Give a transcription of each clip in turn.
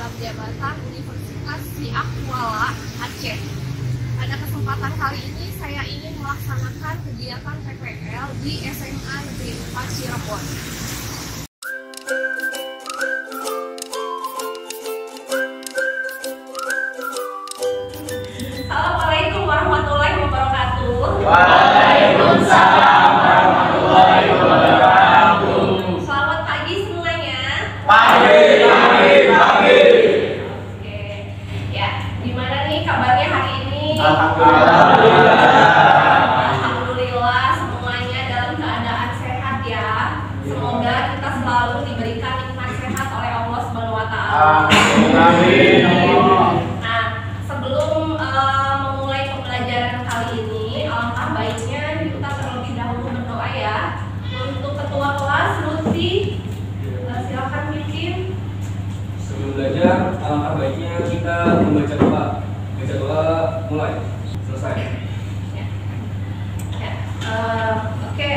Program Jabatan Universitas Siak Kuala, Aceh. Pada kesempatan kali ini saya ingin melaksanakan kegiatan PPL di SMA Negeri 4 Cirebon. Assalamualaikum warahmatullahi wabarakatuh. Waalaikumsalam warahmatullahi wabarakatuh. Selamat pagi semuanya. Pagi. Oke, ya, gimana nih kabarnya hari ini? Alhamdulillah semuanya dalam keadaan sehat ya. Semoga kita selalu diberikan nikmat sehat oleh Allah Subhanahu Wa Taala. Amin. Nah, sebelum memulai pembelajaran kali ini, alangkah baiknya kita terlebih dahulu berdoa ya. Untuk ketua kelas Lutfi, silakan pimpin. Sebelum belajar, alangkah baiknya kita membaca doa. Baca doa mulai, selesai. Oke.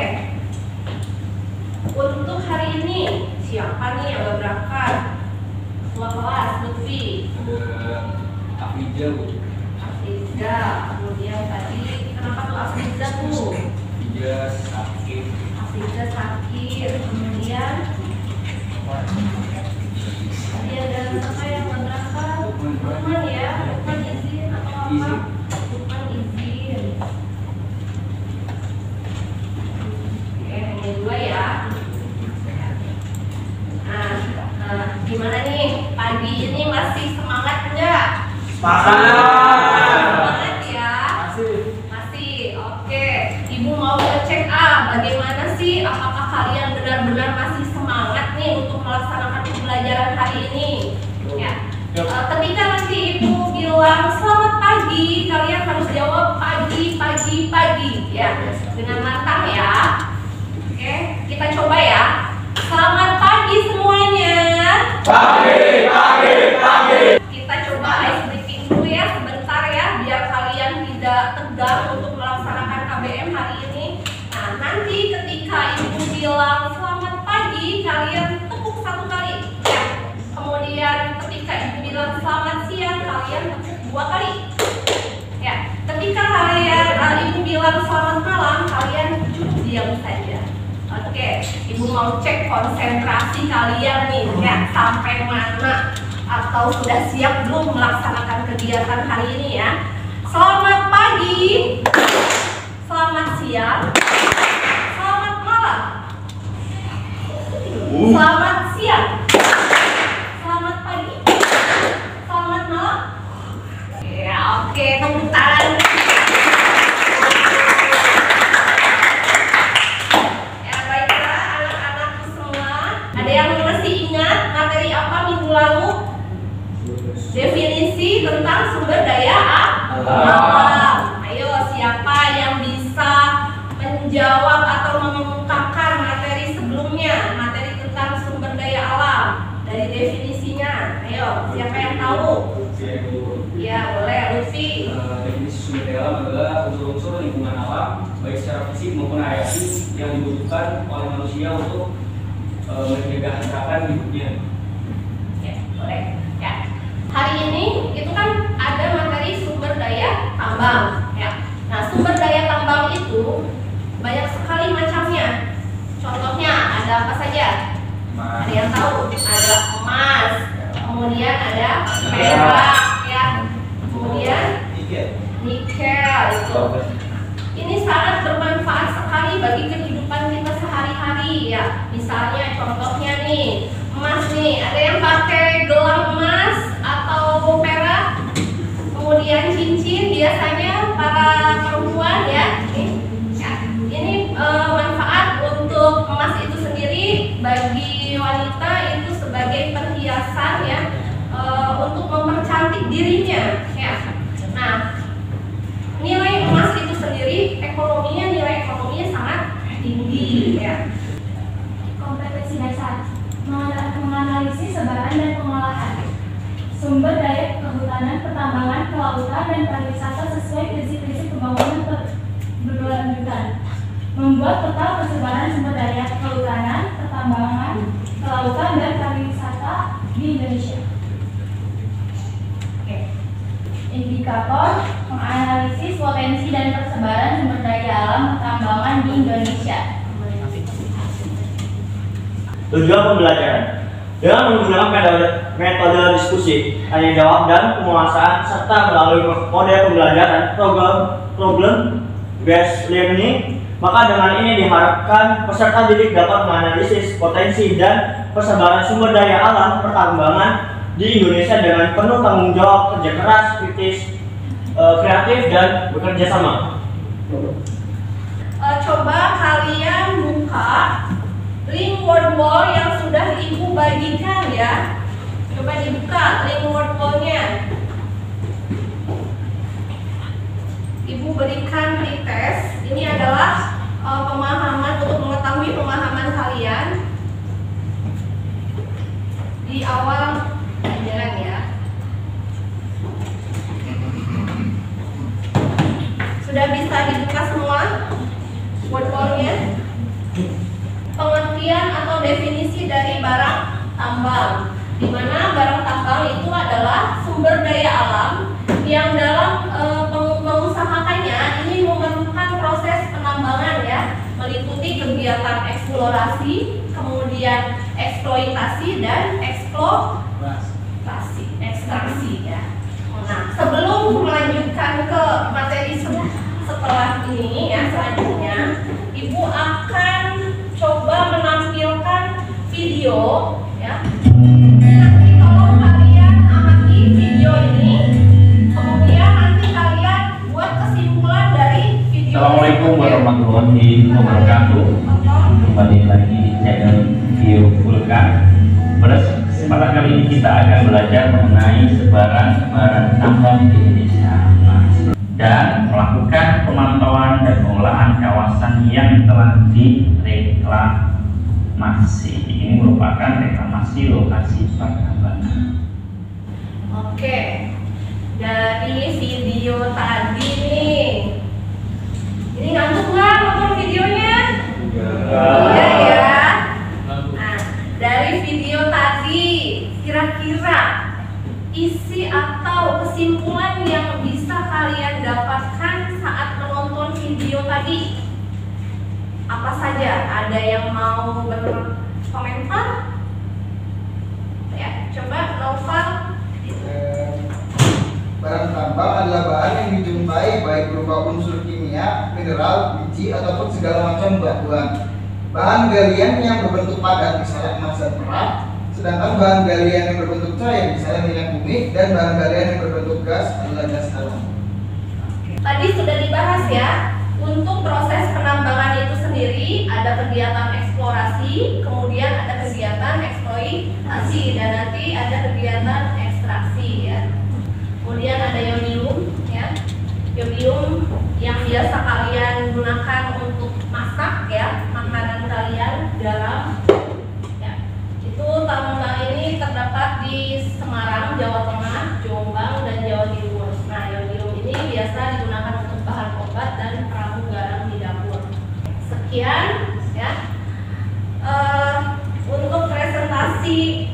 Untuk hari ini, siapa nih yang berangkat? Ketua kelas Lutfi, Ada Afija, Bu. Afiza, kemudian tadi kenapa tuh Afiza Bu? Afija sakit. Afiza sakit, kemudian tadi ada siapa yang berangkat? Lukman ya, Lukman izin atau apa? Izin. Lukman izin. Oke, hanya dua ya. Nah, gimana nih? Pagi ini masih semangat enggak? Semangat ya? Masih. Oke. Ibu mau ngecek bagaimana sih? Apakah kalian benar-benar masih semangat nih untuk melaksanakan pembelajaran hari ini? Ya. Ketika nanti ibu bilang selamat pagi, kalian harus jawab pagi ya, dengan lantang ya. Oke, kita coba ya. Selamat pagi semuanya. Pagi. Kita coba ice breaking dulu ya sebentar ya, biar kalian tidak tegang untuk melaksanakan KBM hari ini. Nah, nanti ketika ibu bilang selamat pagi, kalian tepuk satu kali ya. Kemudian ketika ibu bilang selamat siang, kalian tepuk dua kali ya. Ketika ibu bilang selamat malam, kalian cukup diam saja. Oke, ibu mau cek konsentrasi kalian nih ya, sampai mana, atau sudah siap belum melaksanakan kegiatan hari ini ya. Selamat pagi, selamat siang, selamat malam, selamat siang, selamat pagi, selamat malam. Ya, oke, tepuk tangan. Ya, baiklah anak-anakku semua. Ada yang masih ingat materi apa minggu lalu? Definisi tentang sumber daya alam. Ayo, siapa yang bisa menjawab atau mengungkapkan materi sebelumnya, materi tentang sumber daya alam dari definisinya? Ayo, siapa yang tahu? Ya, boleh, Lutfi. Definisi sumber daya alam adalah unsur-unsur lingkungan alam, baik secara fisik maupun hayati, yang dibutuhkan oleh manusia untuk menjaga harapan hidupnya. Ya, boleh. Ya. Hari ini itu kan ada materi sumber daya tambang ya. Nah, sumber daya tambang itu banyak sekali macamnya. Contohnya ada apa saja? Ada yang tahu? Ada emas, kemudian ada perak ya, kemudian nikel itu. Ini sangat bermanfaat sekali bagi kehidupan kita sehari-hari ya. Misalnya contohnya nih, emas nih, ada yang pakai gelang emas atau perak, kemudian cincin, biasanya para perempuan ya. Ini manfaat untuk emas itu sendiri bagi wanita itu sebagai perhiasan ya, untuk mempercantik dirinya ya. Nah, nilai emas itu sendiri nilai ekonominya sangat tinggi ya. Kompetensi dasar menganalisis sebaran dan pengolahan sumber daya kehutanan, pertambangan, kelautan, dan pariwisata sesuai prinsip-prinsip pembangunan berkelanjutan. Membuat peta persebaran sumber daya kehutanan, pertambangan, kelautan, dan pariwisata di Indonesia. indikator menganalisis potensi dan persebaran sumber daya alam pertambangan di Indonesia. Tujuan pembelajaran dengan menggunakan metode diskusi, tanya jawab, dan penguasaan serta melalui model pembelajaran problem based learning, maka dengan ini diharapkan peserta didik dapat menganalisis potensi dan persebaran sumber daya alam pertambangan di Indonesia dengan penuh tanggung jawab, kerja keras, kritis, kreatif, dan bekerja sama. Coba kalian buka link word wall yang sudah Ibu bagikan ya. Coba dibuka link word wall-nya. Ibu berikan di tes. Ini adalah pemahaman untuk mengetahui pemahaman kalian di awal pelajaran ya. Sudah bisa dibuka semua word wall-nya? Pengertian atau definisi dari barang tambang, di mana barang tambang itu adalah sumber daya alam yang dalam mengusahakannya ini memerlukan proses penambangan ya, meliputi kegiatan eksplorasi, kemudian eksploitasi dan ekstraksi ya. Nah, sebelum melanjutkan ke materi setelah ini ya, selanjutnya Ibu akan coba menampilkan video ya. Nanti tolong kalian amati video ini, kemudian nanti kalian buat kesimpulan dari video. Assalamualaikum warahmatullahi wabarakatuh. Kembali lagi di channel View Vulkan. Pada kesempatan kali ini kita akan belajar mengenai sebaran tambang di Indonesia dan melakukan pemantauan dan pengolahan kawasan yang telah direklamasi. Ini merupakan reklamasi lokasi pertambangan. Oke, dari video tadi nih, ini ngantuk nggak nonton videonya? Iya ya. Nah, dari video tadi kira-kira isi atau kesimpulan yang bisa kalian dapatkan saat menonton video tadi apa saja? Ada yang mau berkomentar? Ya, coba Novel. Barang tambang adalah bahan yang dijumpai baik berupa unsur kimia, mineral, biji, ataupun segala macam batuan. Bahan galian yang berbentuk padat misalnya emas dan perak, sedangkan bahan galian yang berbentuk cair misalnya minyak bumi, dan bahan galian yang berbentuk gas adalah gas alam. Tadi sudah dibahas ya, untuk proses penambangan itu sendiri ada kegiatan eksplorasi, kemudian ada kegiatan eksploitasi, dan nanti ada kegiatan ekstraksi ya. Kemudian ada yodium ya, yodium yang biasa kalian gunakan untuk masak ya, makanan kalian, garam ya. Itu tambang ini terdapat di Semarang, Jawa Tengah, Jombang, dan Jawa Timur. Nah, yodium ini biasa digunakan untuk bahan obat dan peramu garam di dapur. Sekian ya untuk presentasi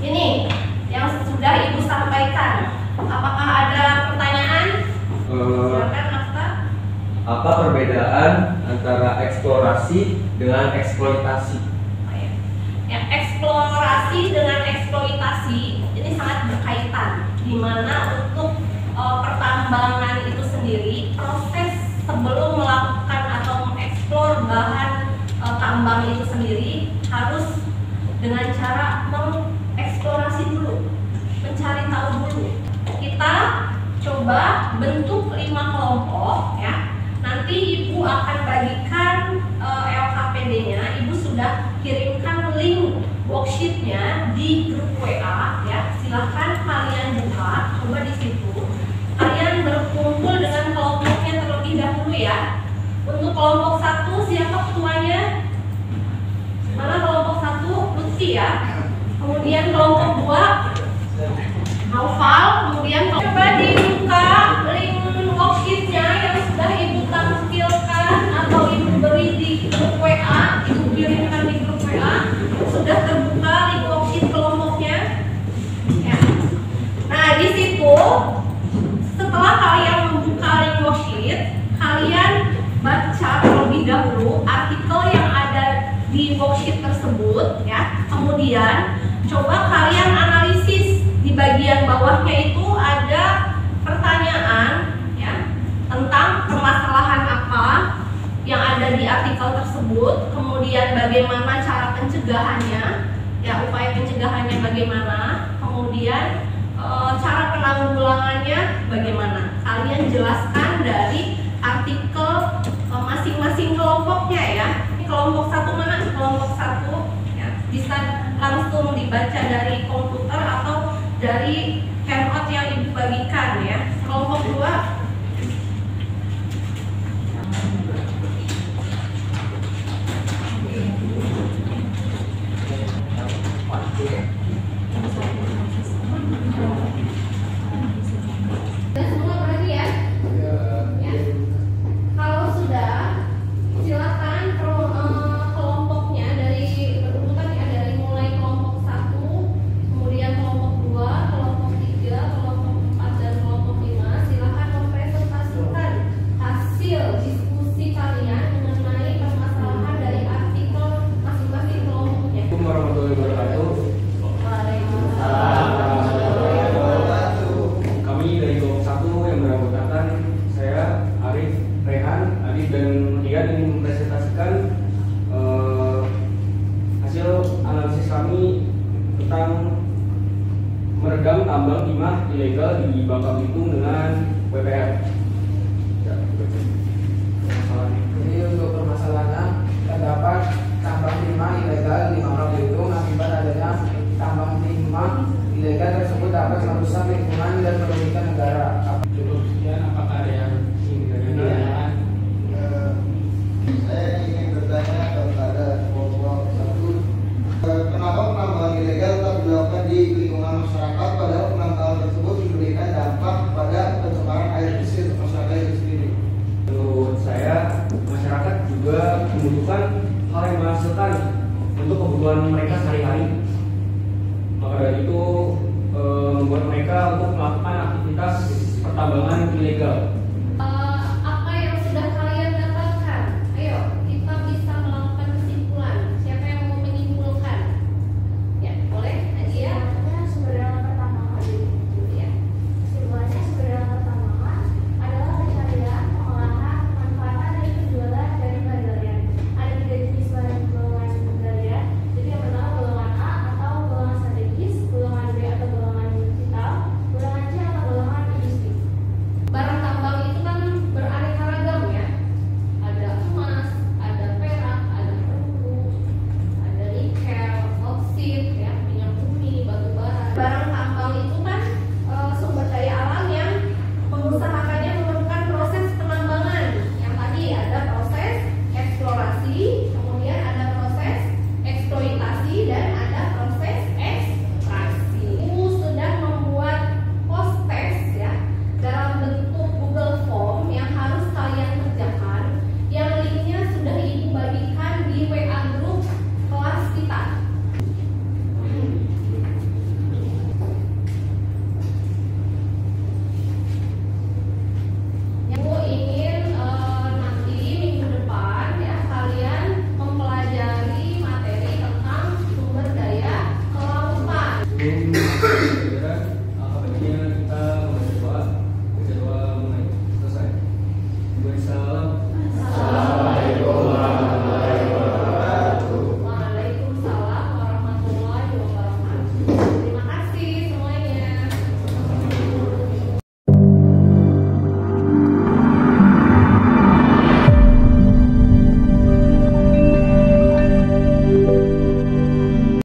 ini yang sudah Ibu sampaikan. Apakah ada pertanyaan? Silakan, Akta. Apa perbedaan antara eksplorasi dengan eksploitasi? Ya, eksplorasi dengan eksploitasi ini sangat berkaitan, di mana untuk pertambangan itu sendiri, proses sebelum melakukan atau mengeksplor bahan tambang itu sendiri harus dengan cara mengeksplorasi dulu, mencari tahu dulu. Kita coba bentuk 5 kelompok ya. Nanti Ibu akan bagikan LKPD-nya. Ibu sudah kirimkan link worksheet-nya di grup WA ya. Silahkan kalian buka, coba di situ. Kalian berkumpul dengan kelompoknya terlebih dahulu ya. Untuk kelompok 1 siapa ketuanya? Mana kelompok 1? Lutfi ya. Kemudian kelompok 2 Naufal. Kemudian coba dibuka link worksheet-nya yang sudah Ibu tampilkan atau Ibu beri di grup WA, Ibu kirimkan di grup WA. Sudah terbuka link worksheet kelompoknya ya. Nah, di situ terlebih dahulu artikel yang ada di worksheet tersebut ya. Kemudian coba kalian analisis di bagian bawahnya itu ada pertanyaan ya tentang permasalahan apa yang ada di artikel tersebut, kemudian bagaimana cara pencegahannya ya, upaya pencegahannya bagaimana, kemudian cara penanggulangannya bagaimana. Kalian jelaskan dari artikel masing-masing kelompoknya ya. Ini kelompok satu mana? Kelompok satu ya, bisa langsung dibaca dari komputer atau dari handout yang ibu bagikan ya. Kelompok dua meredam tambang timah ilegal di Bangka Belitung dengan WPR. Jadi untuk permasalahannya terdapat tambang timah ilegal di Bangka Belitung. Akibat adanya tambang timah ilegal tersebut dapat merusak lingkungan dan merugikan negara. Cukup sekian, apakah ada yang ingin ditanyakan? Saya ingin bertanya kepada kelompok satu, kenapa penambangan ilegal tetap dilakukan di lingkungan masyarakat, padahal penambangan tersebut memberikan dampak pada pencemaran air bersih untuk masyarakat itu sendiri? Menurut saya, masyarakat juga membutuhkan hal yang menghasilkan untuk kebutuhan mereka sehari-hari. Maka dari itu membuat mereka untuk melakukan aktivitas pertambangan ilegal.